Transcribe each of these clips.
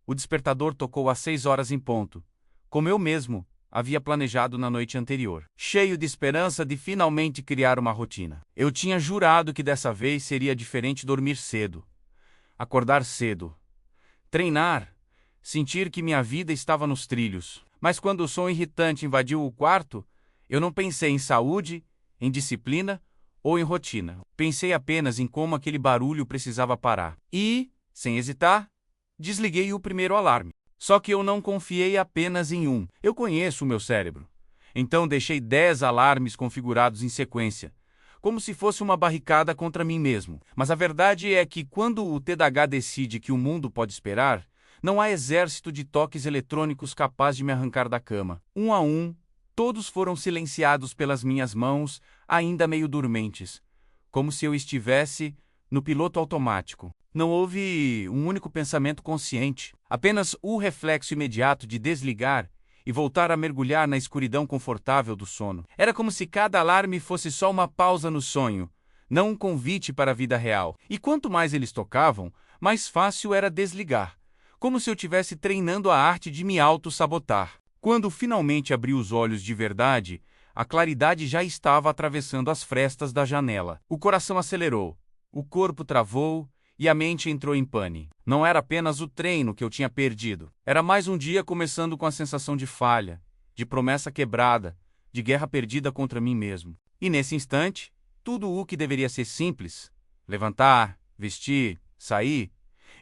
O despertador tocou às 6 horas em ponto, como eu mesmo havia planejado na noite anterior, cheio de esperança de finalmente criar uma rotina. Eu tinha jurado que dessa vez seria diferente: dormir cedo, acordar cedo, treinar, sentir que minha vida estava nos trilhos. Mas quando o som irritante invadiu o quarto, eu não pensei em saúde, em disciplina ou em rotina. Pensei apenas em como aquele barulho precisava parar. E, sem hesitar, desliguei o primeiro alarme. Só que eu não confiei apenas em um. Eu conheço o meu cérebro. Então deixei 10 alarmes configurados em sequência, como se fosse uma barricada contra mim mesmo. Mas a verdade é que quando o TDAH decide que o mundo pode esperar, não há exército de toques eletrônicos capaz de me arrancar da cama. Um a um, todos foram silenciados pelas minhas mãos, ainda meio dormentes, como se eu estivesse no piloto automático. Não houve um único pensamento consciente, apenas o reflexo imediato de desligar e voltar a mergulhar na escuridão confortável do sono. Era como se cada alarme fosse só uma pausa no sonho, não um convite para a vida real. E quanto mais eles tocavam, mais fácil era desligar, como se eu estivesse treinando a arte de me auto-sabotar. Quando finalmente abri os olhos de verdade, a claridade já estava atravessando as frestas da janela. O coração acelerou, o corpo travou e a mente entrou em pane. Não era apenas o treino que eu tinha perdido. Era mais um dia começando com a sensação de falha, de promessa quebrada, de guerra perdida contra mim mesmo. E nesse instante, tudo o que deveria ser simples, levantar, vestir, sair,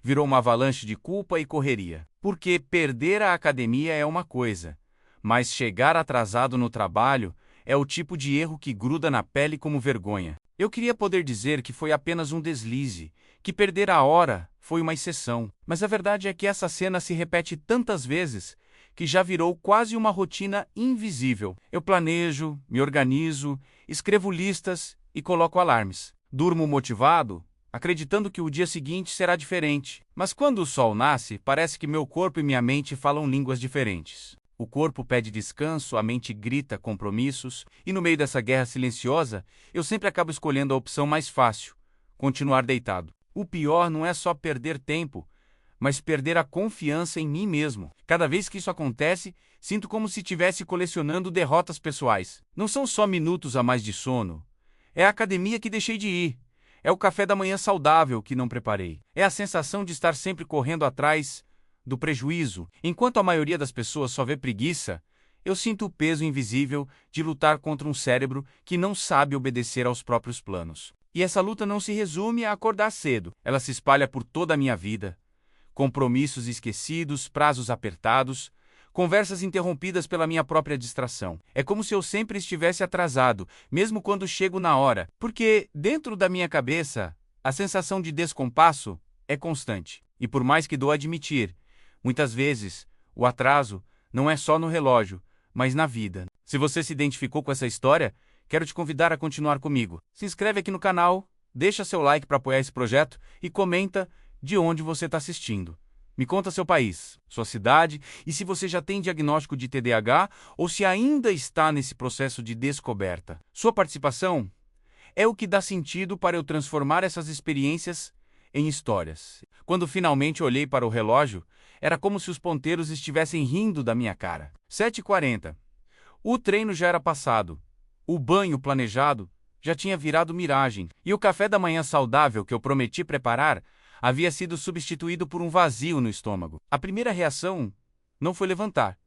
virou uma avalanche de culpa e correria. Porque perder a academia é uma coisa, mas chegar atrasado no trabalho é o tipo de erro que gruda na pele como vergonha. Eu queria poder dizer que foi apenas um deslize, que perder a hora foi uma exceção. Mas a verdade é que essa cena se repete tantas vezes que já virou quase uma rotina invisível. Eu planejo, me organizo, escrevo listas e coloco alarmes. Durmo motivado, acreditando que o dia seguinte será diferente. Mas quando o sol nasce, parece que meu corpo e minha mente falam línguas diferentes. O corpo pede descanso, a mente grita compromissos, e no meio dessa guerra silenciosa, eu sempre acabo escolhendo a opção mais fácil: continuar deitado. O pior não é só perder tempo, mas perder a confiança em mim mesmo. Cada vez que isso acontece, sinto como se estivesse colecionando derrotas pessoais. Não são só minutos a mais de sono. É a academia que deixei de ir. É o café da manhã saudável que não preparei. É a sensação de estar sempre correndo atrás do prejuízo. Enquanto a maioria das pessoas só vê preguiça, eu sinto o peso invisível de lutar contra um cérebro que não sabe obedecer aos próprios planos. E essa luta não se resume a acordar cedo. Ela se espalha por toda a minha vida. Compromissos esquecidos, prazos apertados, conversas interrompidas pela minha própria distração. É como se eu sempre estivesse atrasado, mesmo quando chego na hora, porque, dentro da minha cabeça, a sensação de descompasso é constante. E por mais que dou a admitir, muitas vezes, o atraso não é só no relógio, mas na vida. Se você se identificou com essa história, quero te convidar a continuar comigo. Se inscreve aqui no canal, deixa seu like para apoiar esse projeto e comenta de onde você está assistindo. Me conta seu país, sua cidade e se você já tem diagnóstico de TDAH ou se ainda está nesse processo de descoberta. Sua participação é o que dá sentido para eu transformar essas experiências em histórias. Quando finalmente olhei para o relógio, era como se os ponteiros estivessem rindo da minha cara. 7h40. O treino já era passado. O banho planejado já tinha virado miragem. E o café da manhã saudável que eu prometi preparar havia sido substituído por um vazio no estômago. A primeira reação não foi levantar,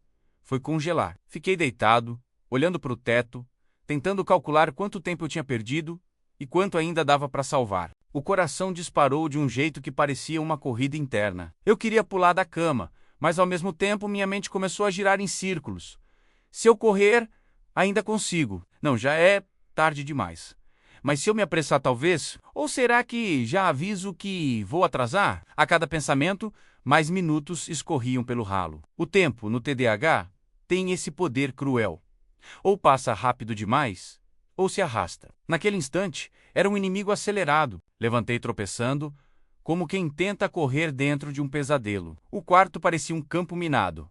foi congelar. Fiquei deitado, olhando para o teto, tentando calcular quanto tempo eu tinha perdido e quanto ainda dava para salvar. O coração disparou de um jeito que parecia uma corrida interna. Eu queria pular da cama, mas ao mesmo tempo minha mente começou a girar em círculos. Se eu correr, ainda consigo. Não, já é tarde demais. Mas se eu me apressar talvez, ou será que já aviso que vou atrasar? A cada pensamento, mais minutos escorriam pelo ralo. O tempo, no TDAH, tem esse poder cruel. Ou passa rápido demais, ou se arrasta. Naquele instante, era um inimigo acelerado. Levantei tropeçando, como quem tenta correr dentro de um pesadelo. O quarto parecia um campo minado.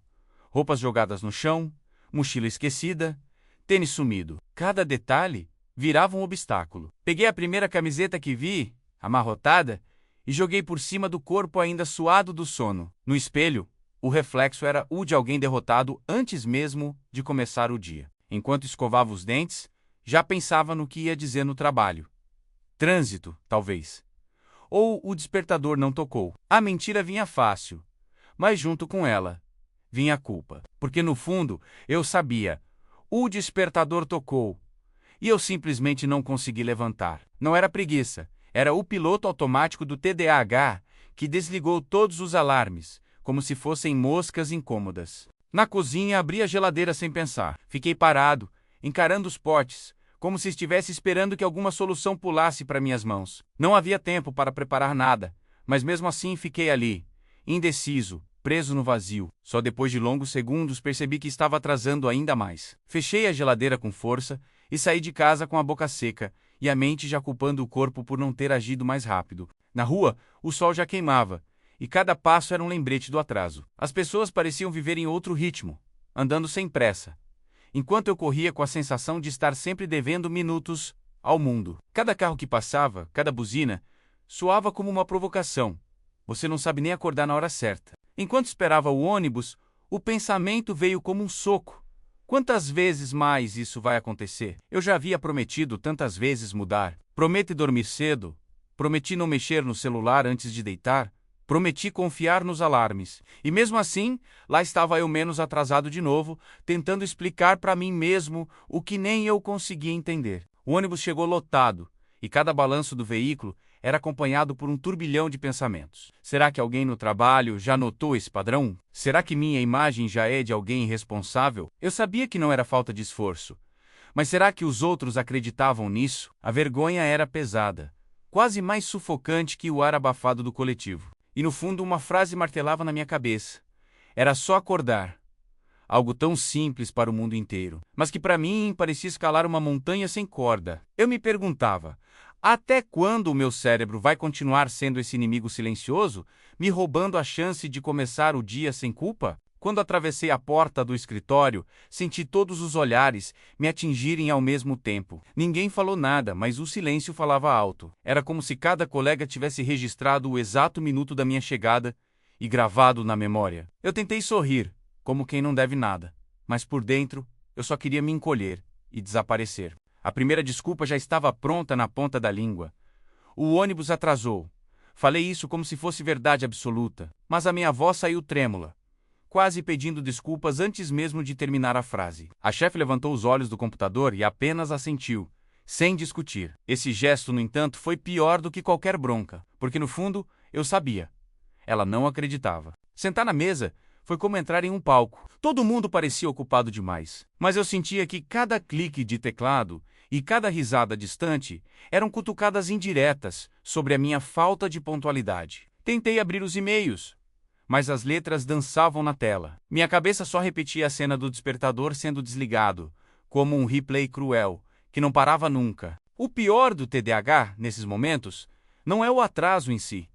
Roupas jogadas no chão, mochila esquecida, tênis sumido. Cada detalhe virava um obstáculo. Peguei a primeira camiseta que vi, amarrotada, e joguei por cima do corpo ainda suado do sono. No espelho, O reflexo era o de alguém derrotado antes mesmo de começar o dia. Enquanto escovava os dentes, já pensava no que ia dizer no trabalho. Trânsito, talvez. Ou o despertador não tocou. A mentira vinha fácil, mas junto com ela vinha a culpa. Porque no fundo, eu sabia, o despertador tocou, e eu simplesmente não consegui levantar. Não era preguiça, era o piloto automático do TDAH que desligou todos os alarmes, como se fossem moscas incômodas. Na cozinha, abri a geladeira sem pensar. Fiquei parado, encarando os potes, como se estivesse esperando que alguma solução pulasse para minhas mãos. Não havia tempo para preparar nada, mas mesmo assim fiquei ali, indeciso, preso no vazio. Só depois de longos segundos percebi que estava atrasando ainda mais. Fechei a geladeira com força e saí de casa com a boca seca e a mente já culpando o corpo por não ter agido mais rápido. Na rua, o sol já queimava, e cada passo era um lembrete do atraso. As pessoas pareciam viver em outro ritmo, andando sem pressa, enquanto eu corria com a sensação de estar sempre devendo minutos ao mundo. Cada carro que passava, cada buzina, soava como uma provocação. Você não sabe nem acordar na hora certa. Enquanto esperava o ônibus, o pensamento veio como um soco. Quantas vezes mais isso vai acontecer? Eu já havia prometido tantas vezes mudar. Prometi dormir cedo, prometi não mexer no celular antes de deitar, prometi confiar nos alarmes. E mesmo assim, lá estava eu menos atrasado de novo, tentando explicar para mim mesmo o que nem eu conseguia entender. O ônibus chegou lotado, e cada balanço do veículo era acompanhado por um turbilhão de pensamentos. Será que alguém no trabalho já notou esse padrão? Será que minha imagem já é de alguém irresponsável? Eu sabia que não era falta de esforço. Mas será que os outros acreditavam nisso? A vergonha era pesada, quase mais sufocante que o ar abafado do coletivo. E no fundo uma frase martelava na minha cabeça. Era só acordar. Algo tão simples para o mundo inteiro, mas que para mim parecia escalar uma montanha sem corda. Eu me perguntava, até quando o meu cérebro vai continuar sendo esse inimigo silencioso, me roubando a chance de começar o dia sem culpa? Quando atravessei a porta do escritório, senti todos os olhares me atingirem ao mesmo tempo. Ninguém falou nada, mas o silêncio falava alto. Era como se cada colega tivesse registrado o exato minuto da minha chegada e gravado na memória. Eu tentei sorrir, como quem não deve nada, mas por dentro eu só queria me encolher e desaparecer. A primeira desculpa já estava pronta na ponta da língua. O ônibus atrasou. Falei isso como se fosse verdade absoluta, mas a minha voz saiu trêmula, quase pedindo desculpas antes mesmo de terminar a frase. A chefe levantou os olhos do computador e apenas assentiu, sem discutir. Esse gesto, no entanto, foi pior do que qualquer bronca, porque no fundo, eu sabia. Ela não acreditava. Sentar na mesa foi como entrar em um palco. Todo mundo parecia ocupado demais, mas eu sentia que cada clique de teclado e cada risada distante eram cutucadas indiretas sobre a minha falta de pontualidade. Tentei abrir os e-mails, mas as letras dançavam na tela. Minha cabeça só repetia a cena do despertador sendo desligado, como um replay cruel, que não parava nunca. O pior do TDAH, nesses momentos, não é o atraso em si,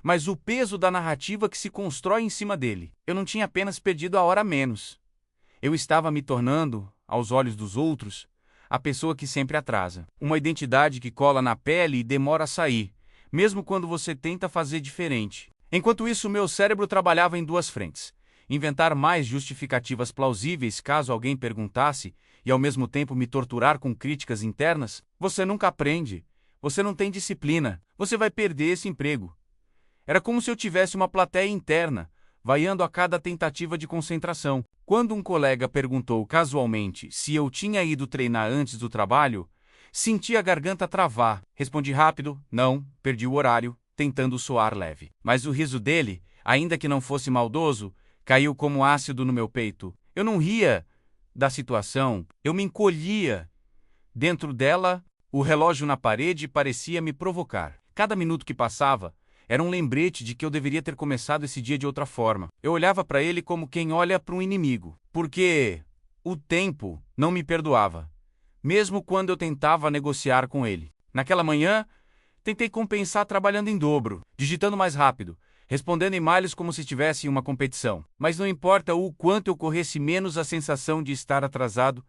mas o peso da narrativa que se constrói em cima dele. Eu não tinha apenas perdido a hora a menos. Eu estava me tornando, aos olhos dos outros, a pessoa que sempre atrasa. Uma identidade que cola na pele e demora a sair, mesmo quando você tenta fazer diferente. Enquanto isso, meu cérebro trabalhava em duas frentes. Inventar mais justificativas plausíveis caso alguém perguntasse e ao mesmo tempo me torturar com críticas internas. Você nunca aprende. Você não tem disciplina. Você vai perder esse emprego. Era como se eu tivesse uma plateia interna, vaiando a cada tentativa de concentração. Quando um colega perguntou casualmente se eu tinha ido treinar antes do trabalho, senti a garganta travar. Respondi rápido, não, perdi o horário, tentando soar leve. Mas o riso dele, ainda que não fosse maldoso, caiu como ácido no meu peito. Eu não ria da situação, eu me encolhia. Dentro dela, o relógio na parede parecia me provocar. Cada minuto que passava era um lembrete de que eu deveria ter começado esse dia de outra forma. Eu olhava para ele como quem olha para um inimigo, porque o tempo não me perdoava, mesmo quando eu tentava negociar com ele. Naquela manhã, tentei compensar trabalhando em dobro, digitando mais rápido, respondendo e-mails como se estivesse em uma competição. Mas não importa o quanto eu corresse menos, a sensação de estar atrasado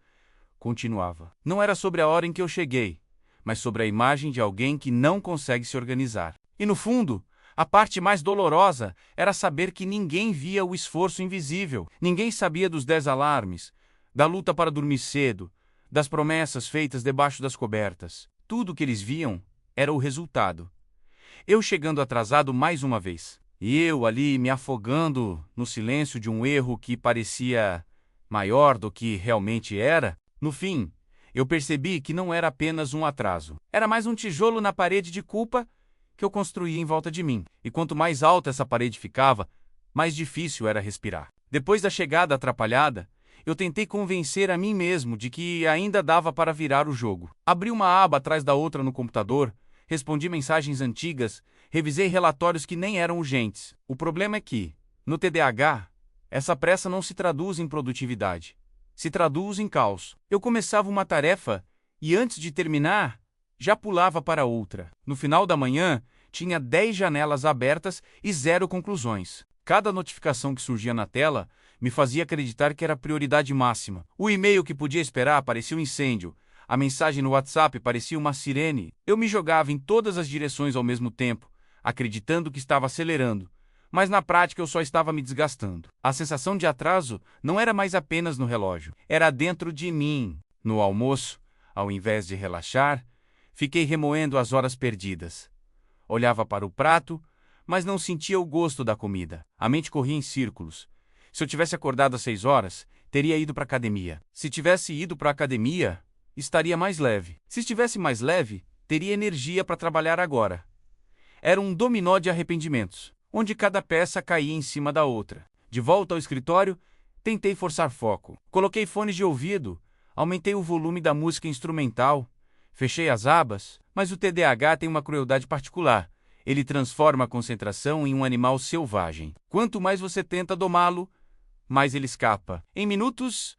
continuava. Não era sobre a hora em que eu cheguei, mas sobre a imagem de alguém que não consegue se organizar. E no fundo, A parte mais dolorosa era saber que ninguém via o esforço invisível. Ninguém sabia dos 10 alarmes, da luta para dormir cedo, das promessas feitas debaixo das cobertas. Tudo que eles viam era o resultado. Eu chegando atrasado mais uma vez. E eu ali me afogando no silêncio de um erro que parecia maior do que realmente era. No fim, eu percebi que não era apenas um atraso. Era mais um tijolo na parede de culpa que eu construía em volta de mim. E quanto mais alta essa parede ficava, mais difícil era respirar. Depois da chegada atrapalhada, eu tentei convencer a mim mesmo de que ainda dava para virar o jogo. Abri uma aba atrás da outra no computador, respondi mensagens antigas, revisei relatórios que nem eram urgentes. O problema é que, no TDAH, essa pressa não se traduz em produtividade. Se traduz em caos. Eu começava uma tarefa e, antes de terminar, já pulava para outra. No final da manhã, tinha 10 janelas abertas e 0 conclusões. Cada notificação que surgia na tela me fazia acreditar que era prioridade máxima. O e-mail que podia esperar parecia um incêndio. A mensagem no WhatsApp parecia uma sirene. Eu me jogava em todas as direções ao mesmo tempo, acreditando que estava acelerando. Mas na prática eu só estava me desgastando. A sensação de atraso não era mais apenas no relógio. Era dentro de mim. No almoço, ao invés de relaxar, fiquei remoendo as horas perdidas. Olhava para o prato, mas não sentia o gosto da comida. A mente corria em círculos. Se eu tivesse acordado às 6 horas, teria ido para a academia. Se tivesse ido para a academia, estaria mais leve. Se estivesse mais leve, teria energia para trabalhar agora. Era um dominó de arrependimentos, onde cada peça caía em cima da outra. De volta ao escritório, tentei forçar foco. Coloquei fones de ouvido, aumentei o volume da música instrumental, fechei as abas, mas o TDAH tem uma crueldade particular. Ele transforma a concentração em um animal selvagem. Quanto mais você tenta domá-lo, mais ele escapa. Em minutos,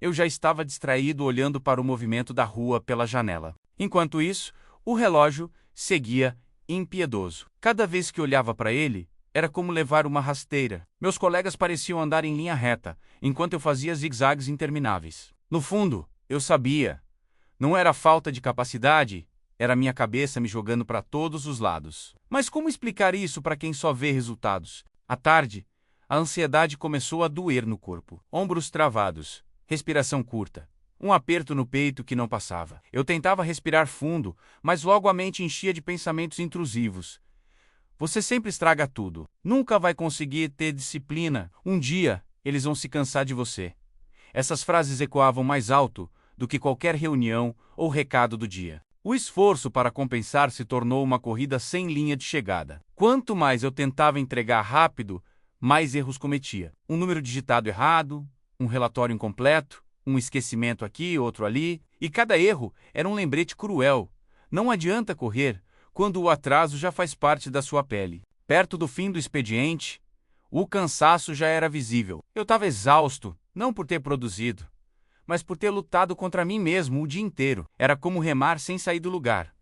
eu já estava distraído olhando para o movimento da rua pela janela. Enquanto isso, o relógio seguia impiedoso. Cada vez que olhava para ele, era como levar uma rasteira. Meus colegas pareciam andar em linha reta, enquanto eu fazia zigue-zagues intermináveis. No fundo, eu sabia. Não era falta de capacidade, era minha cabeça me jogando para todos os lados. Mas como explicar isso para quem só vê resultados? À tarde, a ansiedade começou a doer no corpo. Ombros travados, respiração curta, um aperto no peito que não passava. Eu tentava respirar fundo, mas logo a mente enchia de pensamentos intrusivos. Você sempre estraga tudo. Nunca vai conseguir ter disciplina. Um dia, eles vão se cansar de você. Essas frases ecoavam mais alto do que qualquer reunião ou recado do dia. O esforço para compensar se tornou uma corrida sem linha de chegada. Quanto mais eu tentava entregar rápido, mais erros cometia. Um número digitado errado, um relatório incompleto, um esquecimento aqui, outro ali, e cada erro era um lembrete cruel. Não adianta correr quando o atraso já faz parte da sua pele. Perto do fim do expediente, o cansaço já era visível. Eu estava exausto, não por ter produzido, mas por ter lutado contra mim mesmo o dia inteiro. Era como remar sem sair do lugar.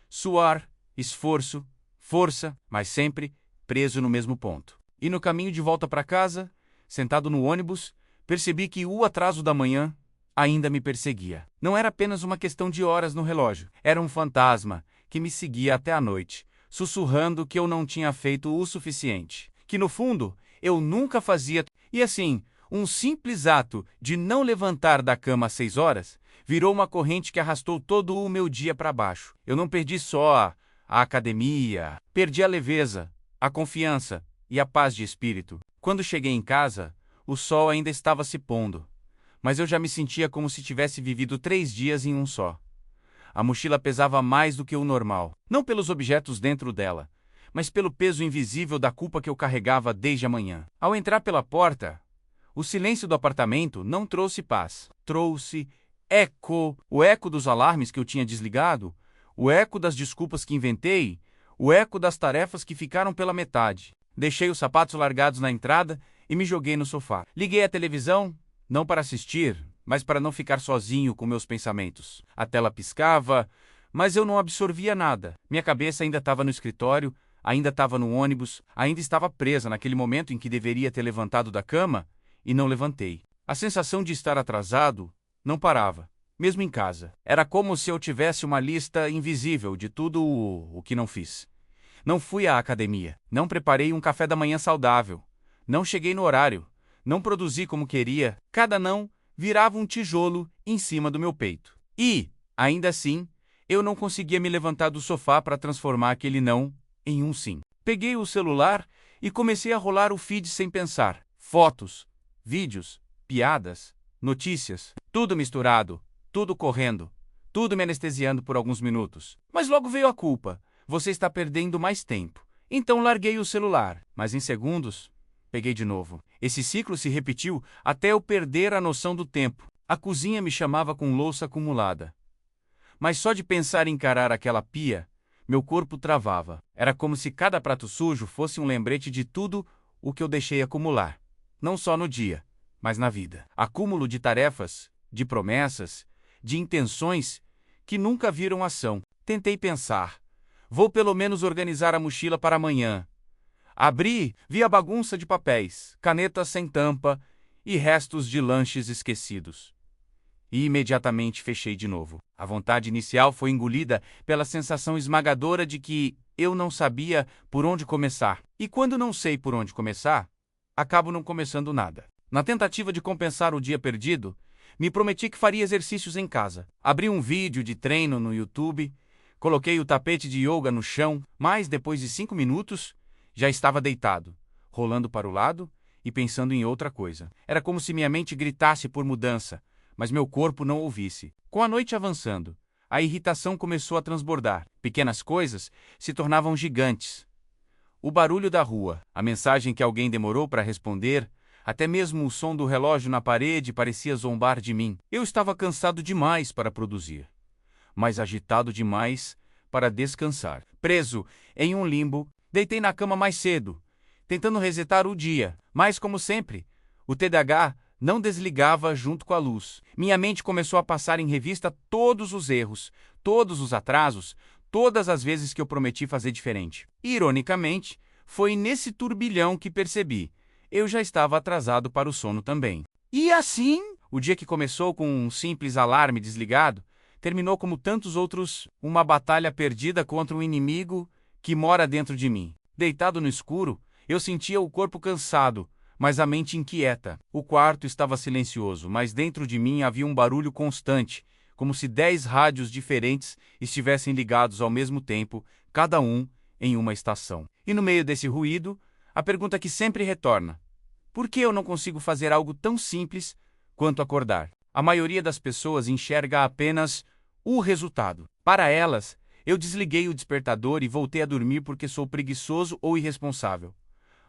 Suor, esforço, força, mas sempre preso no mesmo ponto. E no caminho de volta para casa, sentado no ônibus, percebi que o atraso da manhã ainda me perseguia. Não era apenas uma questão de horas no relógio. Era um fantasma que me seguia até a noite, sussurrando que eu não tinha feito o suficiente. Que no fundo, eu nunca fazia. E assim, um simples ato de não levantar da cama às 6 horas virou uma corrente que arrastou todo o meu dia para baixo. Eu não perdi só a academia, perdi a leveza, a confiança e a paz de espírito. Quando cheguei em casa, o sol ainda estava se pondo, mas eu já me sentia como se tivesse vivido 3 dias em um só. A mochila pesava mais do que o normal, não pelos objetos dentro dela, mas pelo peso invisível da culpa que eu carregava desde a manhã. Ao entrar pela porta, o silêncio do apartamento não trouxe paz. Trouxe eco, o eco dos alarmes que eu tinha desligado, o eco das desculpas que inventei, o eco das tarefas que ficaram pela metade. Deixei os sapatos largados na entrada e me joguei no sofá. Liguei a televisão, não para assistir, mas para não ficar sozinho com meus pensamentos. A tela piscava, mas eu não absorvia nada. Minha cabeça ainda estava no escritório, ainda estava no ônibus, ainda estava presa naquele momento em que deveria ter levantado da cama e não levantei. A sensação de estar atrasado não parava, mesmo em casa. Era como se eu tivesse uma lista invisível de tudo o que não fiz. Não fui à academia, não preparei um café da manhã saudável, não cheguei no horário, não produzi como queria. Cada não virava um tijolo em cima do meu peito. E, ainda assim, eu não conseguia me levantar do sofá para transformar aquele não em um sim. Peguei o celular e comecei a rolar o feed sem pensar. Fotos, vídeos, piadas, notícias, tudo misturado, tudo correndo, tudo me anestesiando por alguns minutos. Mas logo veio a culpa. Você está perdendo mais tempo. Então larguei o celular, mas em segundos, peguei de novo. Esse ciclo se repetiu até eu perder a noção do tempo. A cozinha me chamava com louça acumulada. Mas só de pensar em encarar aquela pia, meu corpo travava. Era como se cada prato sujo fosse um lembrete de tudo o que eu deixei acumular. Não só no dia, mas na vida. Acúmulo de tarefas, de promessas, de intenções que nunca viram ação. Tentei pensar. Vou pelo menos organizar a mochila para amanhã. Abri, vi a bagunça de papéis, canetas sem tampa e restos de lanches esquecidos. E imediatamente fechei de novo. A vontade inicial foi engolida pela sensação esmagadora de que eu não sabia por onde começar. E quando não sei por onde começar, acabo não começando nada. Na tentativa de compensar o dia perdido, me prometi que faria exercícios em casa. Abri um vídeo de treino no YouTube, coloquei o tapete de yoga no chão, mas depois de 5 minutos, já estava deitado, rolando para o lado e pensando em outra coisa. Era como se minha mente gritasse por mudança, mas meu corpo não ouvisse. Com a noite avançando, a irritação começou a transbordar. Pequenas coisas se tornavam gigantes. O barulho da rua, a mensagem que alguém demorou para responder, até mesmo o som do relógio na parede parecia zombar de mim. Eu estava cansado demais para produzir, mas agitado demais para descansar. Preso em um limbo, deitei na cama mais cedo, tentando resetar o dia, mas como sempre, o TDAH não desligava junto com a luz. Minha mente começou a passar em revista todos os erros, todos os atrasos, todas as vezes que eu prometi fazer diferente. Ironicamente, foi nesse turbilhão que percebi. Eu já estava atrasado para o sono também. E assim, o dia que começou com um simples alarme desligado, terminou como tantos outros, uma batalha perdida contra um inimigo que mora dentro de mim. Deitado no escuro, eu sentia o corpo cansado, mas a mente inquieta. O quarto estava silencioso, mas dentro de mim havia um barulho constante, como se 10 rádios diferentes estivessem ligados ao mesmo tempo, cada um em uma estação. E no meio desse ruído, a pergunta que sempre retorna: por que eu não consigo fazer algo tão simples quanto acordar? A maioria das pessoas enxerga apenas o resultado. Para elas, eu desliguei o despertador e voltei a dormir porque sou preguiçoso ou irresponsável.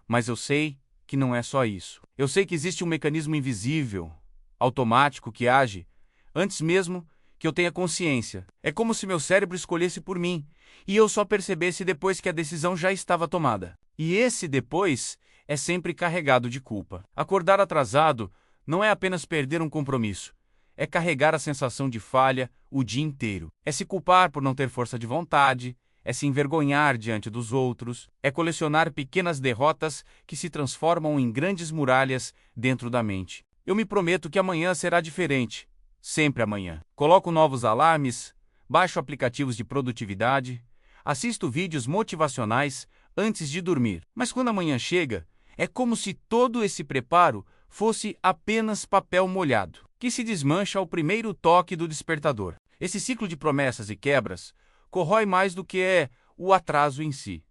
Mas eu sei que não é só isso. Eu sei que existe um mecanismo invisível, automático, que age antes mesmo que eu tenha consciência. É como se meu cérebro escolhesse por mim, e eu só percebesse depois que a decisão já estava tomada. E esse depois é sempre carregado de culpa. Acordar atrasado não é apenas perder um compromisso, é carregar a sensação de falha o dia inteiro. É se culpar por não ter força de vontade, é se envergonhar diante dos outros, é colecionar pequenas derrotas que se transformam em grandes muralhas dentro da mente. Eu me prometo que amanhã será diferente. Sempre amanhã. Coloco novos alarmes, baixo aplicativos de produtividade, assisto vídeos motivacionais antes de dormir. Mas quando amanhã chega, é como se todo esse preparo fosse apenas papel molhado, que se desmancha ao primeiro toque do despertador. Esse ciclo de promessas e quebras corrói mais do que o atraso em si.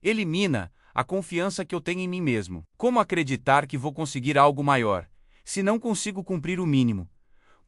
Elimina a confiança que eu tenho em mim mesmo. Como acreditar que vou conseguir algo maior, se não consigo cumprir o mínimo?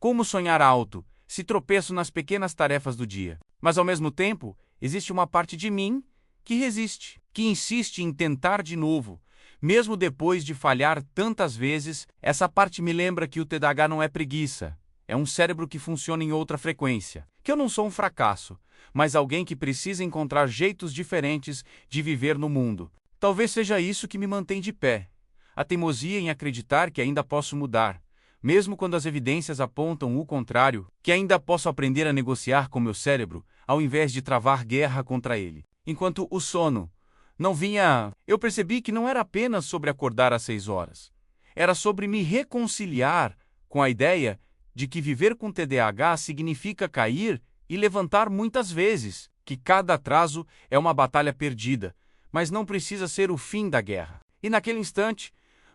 Como sonhar alto, se tropeço nas pequenas tarefas do dia? Mas ao mesmo tempo, existe uma parte de mim que resiste, que insiste em tentar de novo. Mesmo depois de falhar tantas vezes, essa parte me lembra que o TDAH não é preguiça. É um cérebro que funciona em outra frequência. Que eu não sou um fracasso, mas alguém que precisa encontrar jeitos diferentes de viver no mundo. Talvez seja isso que me mantém de pé. A teimosia em acreditar que ainda posso mudar, mesmo quando as evidências apontam o contrário, que ainda posso aprender a negociar com meu cérebro, ao invés de travar guerra contra ele. Enquanto o sono não vinha, eu percebi que não era apenas sobre acordar às 6 horas. Era sobre me reconciliar com a ideia de que viver com TDAH significa cair e levantar muitas vezes, que cada atraso é uma batalha perdida, mas não precisa ser o fim da guerra. E naquele instante,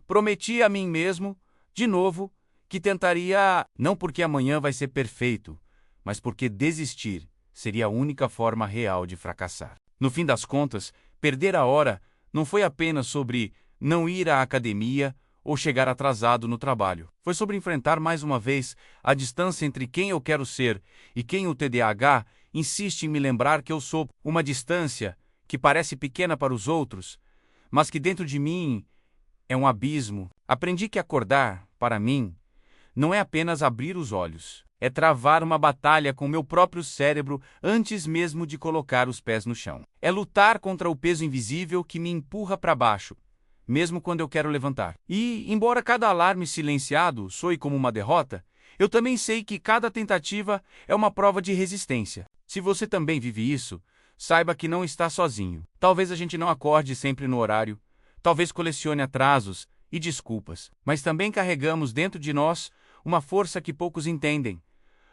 prometi a mim mesmo, de novo, que tentaria, não porque amanhã vai ser perfeito, mas porque desistir seria a única forma real de fracassar. No fim das contas, perder a hora não foi apenas sobre não ir à academia ou chegar atrasado no trabalho. Foi sobre enfrentar mais uma vez a distância entre quem eu quero ser e quem o TDAH insiste em me lembrar que eu sou. Uma distância que parece pequena para os outros, mas que dentro de mim é um abismo. Aprendi que acordar, para mim, não é apenas abrir os olhos. É travar uma batalha com meu próprio cérebro antes mesmo de colocar os pés no chão. É lutar contra o peso invisível que me empurra para baixo, mesmo quando eu quero levantar. E, embora cada alarme silenciado soe como uma derrota, eu também sei que cada tentativa é uma prova de resistência. Se você também vive isso, saiba que não está sozinho. Talvez a gente não acorde sempre no horário, talvez colecione atrasos e desculpas, mas também carregamos dentro de nós uma força que poucos entendem.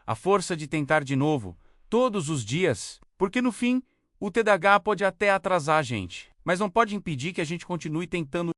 A força de tentar de novo, todos os dias, porque no fim, o TDAH pode até atrasar a gente, mas não pode impedir que a gente continue tentando